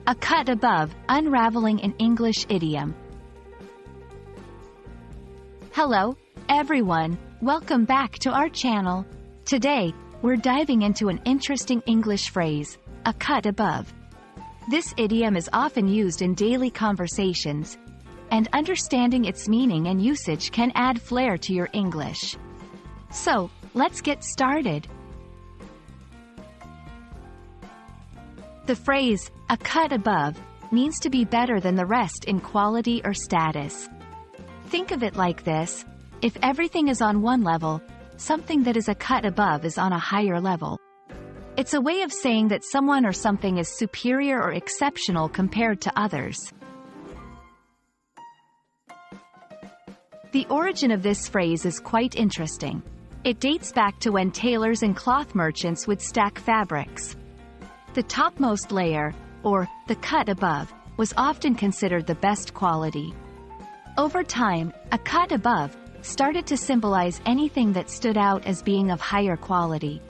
A cut above, unraveling an English idiom. Hello, everyone, welcome back to our channel. Today, we're diving into an interesting English phrase, a cut above. This idiom is often used in daily conversations, and understanding its meaning and usage can add flair to your English. So, let's get started. The phrase, a cut above, means to be better than the rest in quality or status. Think of it like this: if everything is on one level, something that is a cut above is on a higher level. It's a way of saying that someone or something is superior or exceptional compared to others. The origin of this phrase is quite interesting. It dates back to when tailors and cloth merchants would stack fabrics. The topmost layer, or the cut above, was often considered the best quality. Over time, a cut above started to symbolize anything that stood out as being of higher quality.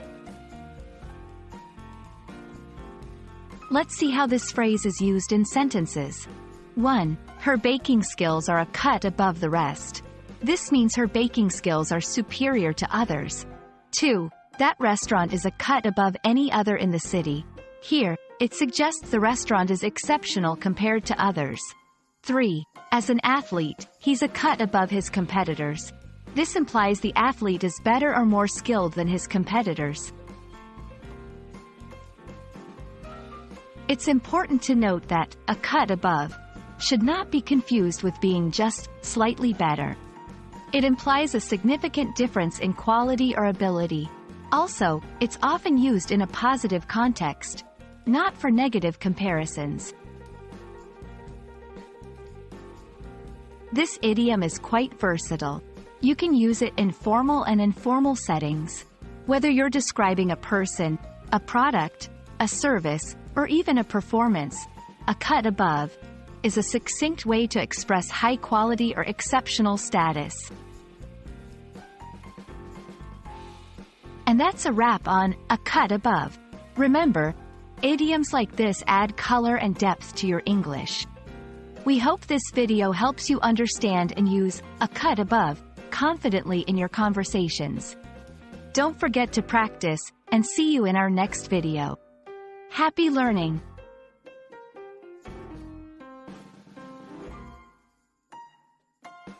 Let's see how this phrase is used in sentences. 1. Her baking skills are a cut above the rest. This means her baking skills are superior to others. 2. That restaurant is a cut above any other in the city. Here, it suggests the restaurant is exceptional compared to others. 3. As an athlete, he's a cut above his competitors. This implies the athlete is better or more skilled than his competitors. It's important to note that a cut above should not be confused with being just slightly better. It implies a significant difference in quality or ability. Also, it's often used in a positive context, not for negative comparisons. This idiom is quite versatile. You can use it in formal and informal settings. Whether you're describing a person, a product, a service, or even a performance, a cut above is a succinct way to express high quality or exceptional status. And that's a wrap on a cut above. Remember, idioms like this add color and depth to your English. We hope this video helps you understand and use a cut above confidently in your conversations. Don't forget to practice, and see you in our next video. Happy learning!